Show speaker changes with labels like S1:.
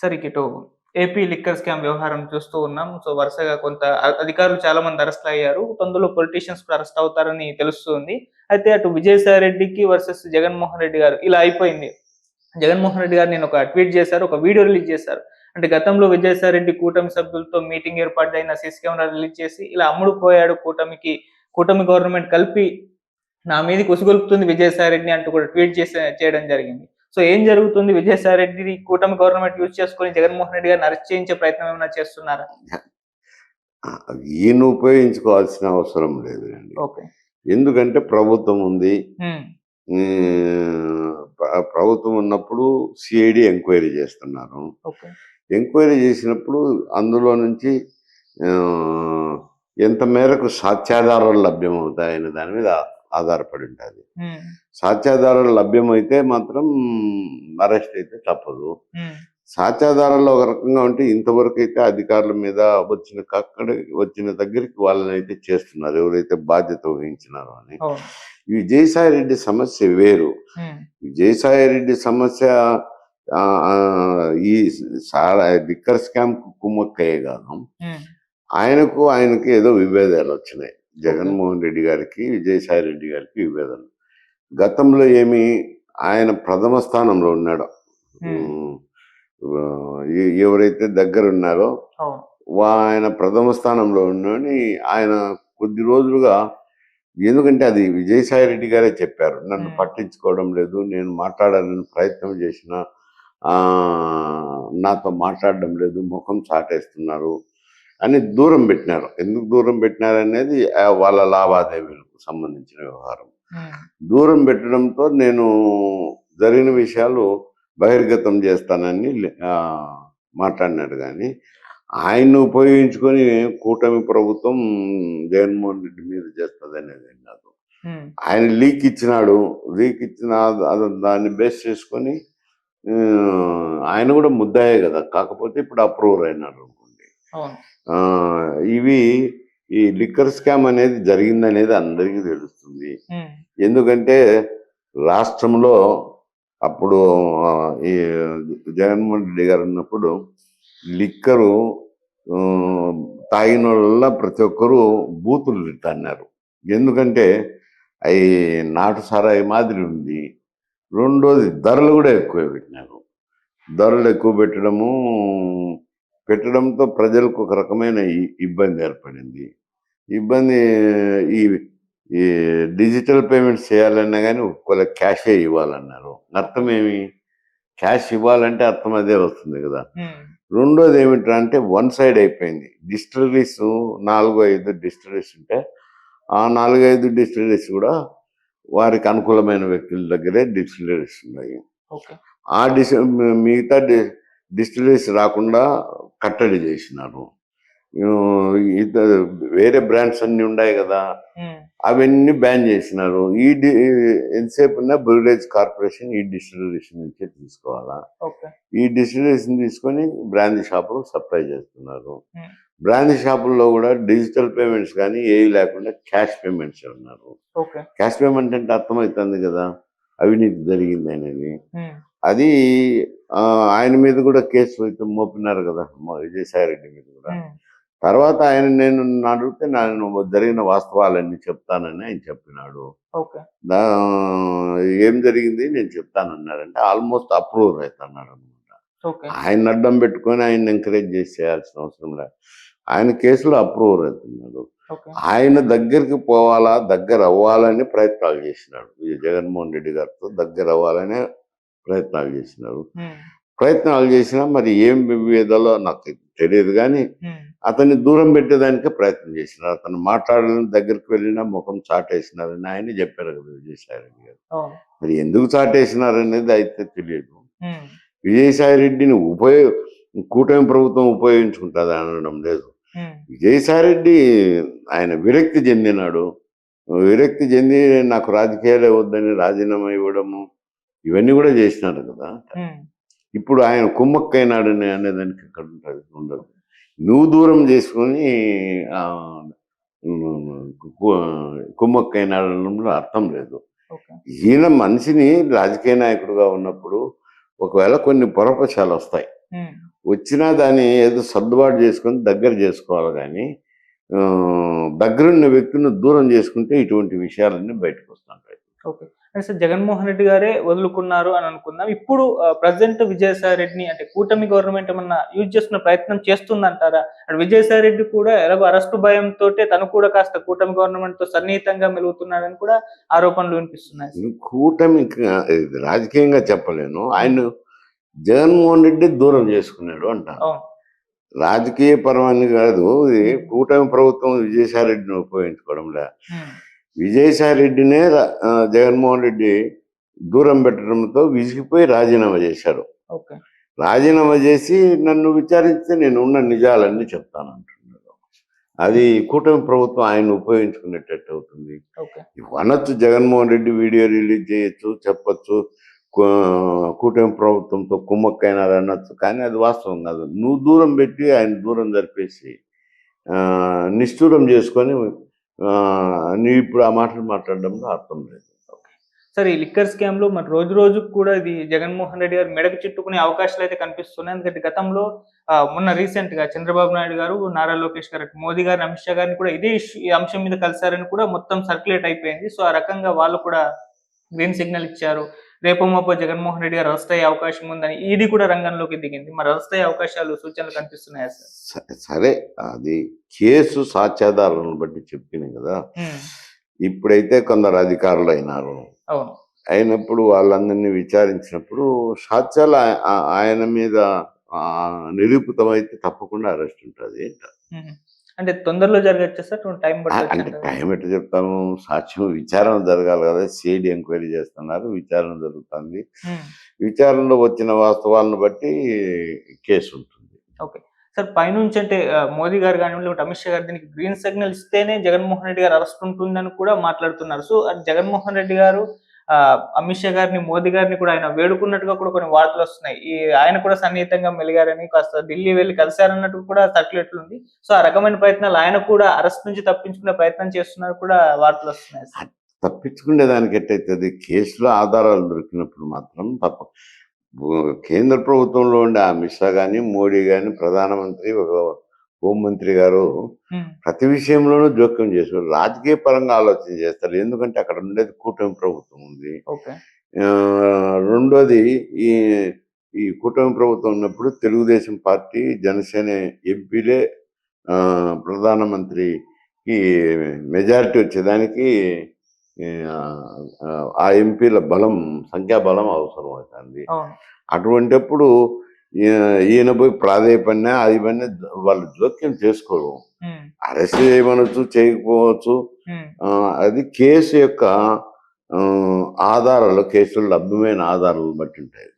S1: సరే ఇటు AP liquor scam వ్యవహారం చూస్తూ ఉన్నాం. సో, వరుసగా కొంత అధికారులు చాలా మంది అరెస్ట్ అయ్యారు. అందులో పొలిటీషియన్స్ కూడా అరెస్ట్ అవుతారని తెలుస్తుంది. అయితే అటు విజయసాయి రెడ్డికి వర్సెస్ జగన్మోహన్ రెడ్డి గారు ఇలా అయిపోయింది. జగన్మోహన్ రెడ్డి గారు నిన్న ఒక ట్వీట్ చేశారు. ఒక వీడియో రిలీజ్ చేశారు. అంటే గతంలో విజయసాయి రెడ్డి కూటమి సభ్యులతో మీటింగ్ ఏర్పాటైన సీసీ కెమెరా రిలీజ్ చేసి ఇలా అమ్ముడు పోయాడు కూటమి గవర్నమెంట్ కలిపి నా మీదకి ఉసిగొల్పుతుంది విజయసాయి రెడ్డిని అంటూ కూడా ట్వీట్ చేయడం జరిగింది. సో ఏం జరుగుతుంది? విజయసాయి రెడ్డిని కూటమి గవర్నమెంట్ యూజ్ చేసుకొని జగన్మోహన్ రెడ్డి గారిని అరెస్ట్ చేయించే ప్రయత్నం ఏమైనా చేస్తున్నారా?
S2: ఈయన ఉపయోగించుకోవాల్సిన అవసరం లేదు అండి. ఎందుకంటే ప్రభుత్వం ఉంది. ప్రభుత్వం ఉన్నప్పుడు సిఐడి ఎంక్వైరీ చేస్తున్నారు. ఎంక్వైరీ చేసినప్పుడు అందులో నుంచి ఎంత మేరకు సాక్ష్యాధారాలు లభ్యమవుతాయనే దాని మీద ఆధారపడి ఉంటుంది. సాక్ష్యాధారాలు లభ్యమైతే మాత్రం అరెస్ట్ అయితే తప్పదు. సాక్ష్యాధారాలు ఒక రకంగా ఉంటే ఇంతవరకు అయితే అధికారుల మీద వచ్చిన దగ్గరికి వాళ్ళని అయితే చేస్తున్నారు, ఎవరైతే బాధ్యత వహించినారో అని. ఈ విజయసాయి రెడ్డి సమస్య వేరు. విజయసాయి రెడ్డి సమస్య ఈ లిక్కర్ స్కామ్ కుమ్మక్కయ్యే కాదు, ఆయనకి ఏదో విభేదాలు వచ్చినాయి. జగన్మోహన్ రెడ్డి గారికి విజయసాయి రెడ్డి గారికి విభేదాలు. గతంలో ఆయన ప్రథమ స్థానంలో ఉన్నాడో, ఎవరైతే దగ్గర ఉన్నారో ఆయన ప్రథమ స్థానంలో ఉన్నాడని ఆయన కొద్ది రోజులుగా, ఎందుకంటే అది విజయసాయి రెడ్డి గారే చెప్పారు, నన్ను పట్టించుకోవడం లేదు, నేను మాట్లాడాలని ప్రయత్నం చేసినా నాతో మాట్లాడడం లేదు, ముఖం చాటేస్తున్నారు అని దూరం పెట్టినారు. ఎందుకు దూరం పెట్టినారు అనేది వాళ్ళ లావాదేవీలకు సంబంధించిన వ్యవహారం. దూరం పెట్టడంతో నేను జరిగిన విషయాలు బహిర్గతం చేస్తానని మాట్లాడినాడు. కానీ ఆయన్ని ఉపయోగించుకొని కూటమి ప్రభుత్వం జగన్మోహన్ రెడ్డి మీద చేస్తుంది అనేది కాదు. ఆయన లీక్ ఇచ్చినాడు. లీక్ ఇచ్చిన దాన్ని బేస్ చేసుకొని ఆయన కూడా ముద్దాయే కదా, కాకపోతే ఇప్పుడు అప్రూవర్ అయినాడు అనుకోండి. ఈ లిక్కర్ స్కామ్ అనేది జరిగిందనేది అందరికీ తెలుస్తుంది. ఎందుకంటే రాష్ట్రంలో అప్పుడు ఈ జగన్మోహన్ రెడ్డి గారు ఉన్నప్పుడు లిక్కరు తాగిన వల్ల ప్రతి ఒక్కరూ బూతులు అన్నారు. ఎందుకంటే అవి నాటు సారాయి మాదిరి ఉంది. రెండోది ధరలు కూడా ఎక్కువ పెట్టినారు. ధరలు ఎక్కువ పెట్టడంతో ప్రజలకు ఒక రకమైన ఇబ్బంది ఏర్పడింది. ఈ డిజిటల్ పేమెంట్స్ చేయాలన్నా కానీ ఒక్కొక్క క్యాషే ఇవ్వాలన్నారు. అర్థం ఏమి? క్యాష్ ఇవ్వాలంటే అర్థం అదే వస్తుంది కదా. రెండోది ఏమిటంటే అంటే వన్ సైడ్ అయిపోయింది. డిస్టిలరీస్ 4-5 డిస్టిలరీస్ ఉంటే ఆ 4-5 డిస్టిలరీస్ కూడా వారికి అనుకూలమైన వ్యక్తుల దగ్గరే డిస్టిలరీస్ ఉన్నాయి. ఆ మిగతా డిస్టిలరీస్ రాకుండా కట్టడి చేసినారు. వేరే బ్రాండ్స్ అన్ని ఉన్నాయి కదా, అవన్నీ బ్యాన్ చేసినారు. ఎంతసేపు ఉన్నా బ్రూరేజ్ కార్పొరేషన్ ఈ డిస్టిలరీస్ నుంచే తీసుకోవాలా. ఈ డిస్టిలరీస్ తీసుకొని బ్రాందీ షాపులు సప్లై చేస్తున్నారు. బ్రాందీ షాపుల్లో కూడా డిజిటల్ పేమెంట్స్ కానీ ఏవి లేకుండా క్యాష్ పేమెంట్స్ ఉన్నారు. క్యాష్ పేమెంట్ అంటే అర్థమవుతుంది కదా, అవినీతి జరిగింది అనేది. అది ఆయన మీద కూడా కేసు అయితే మోపినారు కదా, విజయసాయి రెడ్డి మీద కూడా. తర్వాత నేను అడిగితే నేను జరిగిన వాస్తవాలన్నీ చెప్తానని ఆయన చెప్పినాడు. ఏం జరిగింది నేను చెప్తానన్నారంటే ఆల్మోస్ట్ అప్రూవర్ అవుతున్నాడు అనమాట. ఆయన అడ్డం పెట్టుకొని ఆయన ఎంకరేజ్ చేయాల్సిన అవసరం లేదు. ఆయన కేసులో అప్రూవర్ అవుతున్నాడు. ఆయన దగ్గరికి పోవాలా, దగ్గర అవ్వాలని ప్రయత్నాలు చేసినాడు. జగన్మోహన్ రెడ్డి గారితో దగ్గర అవ్వాలనే ప్రయత్నాలు చేసినా మరి ఏం విభేదాలో నాకు తెలియదు. కానీ అతన్ని దూరం పెట్టేదానికే ప్రయత్నం చేసినారు. అతను మాట్లాడాలని దగ్గరికి వెళ్ళినా ముఖం చాటేసినారని ఆయన చెప్పారు కదా విజయసాయి రెడ్డి గారు. మరి ఎందుకు చాటేసినారనేది అయితే తెలియదు. విజయసాయి రెడ్డిని కూటమి ప్రభుత్వం ఉపయోగించుకుంటుంది అనడం లేదు. విజయసాయి రెడ్డి ఆయన విరక్తి చెందినాడు. విరక్తి చెంది నాకు రాజకీయాలే వద్దని రాజీనామా ఇవ్వడము ఇవన్నీ కూడా చేసినారు కదా. ఇప్పుడు ఆయన కుమ్మక్కైనాడు అనేదానికి ఎక్కడ ఉంటుంది? ఉండదు. నువ్వు దూరం చేసుకొని కుమ్మక్కైనాడనంలో అర్థం లేదు. ఈయన మనిషిని రాజకీయ నాయకుడుగా ఉన్నప్పుడు ఒకవేళ కొన్ని పొరపక్షాలు వస్తాయి. వచ్చినా దాన్ని ఏదో సర్దుబాటు చేసుకొని దగ్గర చేసుకోవాలి కానీ దగ్గరున్న వ్యక్తిని దూరం చేసుకుంటే ఇటువంటి విషయాలన్నీ బయటకు వస్తుంటాయి.
S1: ఓకే. అంటే సార్ జగన్మోహన్ రెడ్డి గారే వదులుకున్నారు అని అనుకుందాం. ఇప్పుడు ప్రెజెంట్ విజయసాయి రెడ్డిని అంటే కూటమి గవర్నమెంట్ ఏమన్నా యూజ్ చేసుకునే ప్రయత్నం చేస్తుందంటారా? అంటే విజయసాయి రెడ్డి కూడా ఎలాగో అరెస్టు భయంతోటే తను కూడా కాస్త కూటమి గవర్నమెంట్‌తో సన్నిహితంగా మెలుగుతున్నాడని కూడా ఆరోపణలు వినిపిస్తున్నాయి.
S2: కూటమి ఇది రాజకీయంగా చెప్పలేను. ఆయన జగన్మోహన్ రెడ్డి దూరం చేసుకున్నాడు అంటాను.
S1: అవును.
S2: రాజకీయ పరమని కాదు, ఇది కూటమి ప్రభుత్వం విజయసాయి రెడ్డిని ఉపయోగించుకోవడంలే. విజయసాయి రెడ్డినే జగన్మోహన్ రెడ్డి దూరం పెట్టడంతో విసిగిపోయి రాజీనామా చేశారు.
S1: ఓకే.
S2: రాజీనామా చేసి నన్ను విచారిస్తే నేను ఉన్న నిజాలన్నీ చెప్తానంటున్నాడు. అది కూటమి ప్రభుత్వం ఆయన ఉపయోగించుకునేటట్టు అవుతుంది.
S1: ఓకే.
S2: అనొచ్చు, జగన్మోహన్ రెడ్డి వీడియో రిలీజ్ చేయొచ్చు, చెప్పొచ్చు, కూటమి ప్రభుత్వంతో కుమ్మక్కైనారు అనొచ్చు, కానీ అది వాస్తవం కాదు. నువ్వు దూరం పెట్టి ఆయన దూరం జరిపేసి నిష్ఠూరం చేసుకొని నువ్వు ఇప్పుడు ఆ మాటలు మాట్లాడడంలో అర్థం లేదు.
S1: సార్, ఈ లిక్కర్ స్కామ్ లో మరి రోజు రోజుకు కూడా ఇది జగన్మోహన్ రెడ్డి గారు మెడకు చుట్టుకునే అవకాశాలు అయితే కనిపిస్తున్నాయి. ఎందుకంటే గతంలో మొన్న రీసెంట్ గా చంద్రబాబు నాయుడు గారు, నారా లోకేష్ గారు, మోదీ గారిని, అమిత్ షా గారిని కూడా ఇదే ఈ అంశం మీద కలిసారని కూడా మొత్తం సర్క్యులేట్ అయిపోయింది. సో ఆ రకంగా వాళ్ళు కూడా గ్రీన్ సిగ్నల్ ఇచ్చారు. రేపు మాపో జగన్మోహన్ రెడ్డి గారు అరెస్ట్ అయ్యే అవకాశం ఉందని ఇది కూడా రంగంలోకి దిగింది. మరి అరెస్ట్ అయ్యే అవకాశాలు, సూచనలు కనిపిస్తున్నాయా సార్?
S2: సరే, అది కేసు సాక్ష్యాధారాలను బట్టి చెప్పింది కదా. ఇప్పుడైతే కొందరు అధికారులు అయినారు. అయినప్పుడు వాళ్ళందరినీ విచారించినప్పుడు సాక్ష్యాలు ఆయన మీద నిరూపితమైతే తప్పకుండా అరెస్ట్ ఉంటుంది.
S1: అంటే తొందరలో జరగచ్చా సార్? టైం
S2: అంటే టైం ఎట్లా చెప్తాము, సాక్ష్యం విచారణ జరగాలి కదా. సిఐడి ఎంక్వైరీ చేస్తున్నారు, విచారణ జరుగుతుంది. విచారణలో వచ్చిన వాస్తవాలను బట్టి కేసు ఉంటుంది.
S1: ఓకే సార్, పైనుంచి అంటే మోదీ గారు కానివ్వండి, అమిత్ షా గారు దీనికి గ్రీన్ సిగ్నల్ ఇస్తేనే జగన్మోహన్ రెడ్డి గారు అరెస్ట్ ఉంటుందని కూడా మాట్లాడుతున్నారు. సో జగన్మోహన్ రెడ్డి గారు అమిత్ షా గారిని, మోదీ గారిని కూడా ఆయన వేడుకున్నట్టుగా కూడా కొన్ని వార్తలు వస్తున్నాయి. ఆయన కూడా సన్నిహితంగా మెలిగారని, కాస్త ఢిల్లీ వెళ్ళి కలిశారన్నట్టు కూడా సర్క్యులేట్లు ఉంది. సో ఆ రకమైన ప్రయత్నాలు, ఆయన కూడా అరెస్ట్ నుంచి తప్పించుకునే ప్రయత్నం చేస్తున్నారు కూడా వార్తలు వస్తున్నాయి.
S2: తప్పించుకునే దానికి ఎట్టయితుంది, కేసులో ఆధారాలు దొరికినప్పుడు మాత్రం కేంద్ర ప్రభుత్వంలో ఉండే అమిత్ షా కానీ, మోడీ కానీ, ప్రధానమంత్రి, హోంమంత్రి గారు ప్రతి విషయంలోనూ జోక్యం చేశారు. రాజకీయ పరంగా ఆలోచన చేస్తారు, ఎందుకంటే అక్కడ ఉండేది కూటమి ప్రభుత్వం ఉంది. రెండోది, ఈ కూటమి ప్రభుత్వం ఉన్నప్పుడు తెలుగుదేశం పార్టీ, జనసేన ఎంపీలే ప్రధానమంత్రికి మెజారిటీ వచ్చేదానికి ఆ ఎంపీల బలం, సంఖ్యాబలం అవసరం అవుతుంది. అటువంటిప్పుడు ఈయన పోయి ప్రాధేయపడినా అది పడినా వాళ్ళు జోక్యం చేసుకోరు. అరెస్ట్ చేయమనొచ్చు, చేయకపోవచ్చు. అది కేసు యొక్క ఆధారాలు, కేసులో లభ్యమైన ఆధారాలు బట్టి ఉంటాయి.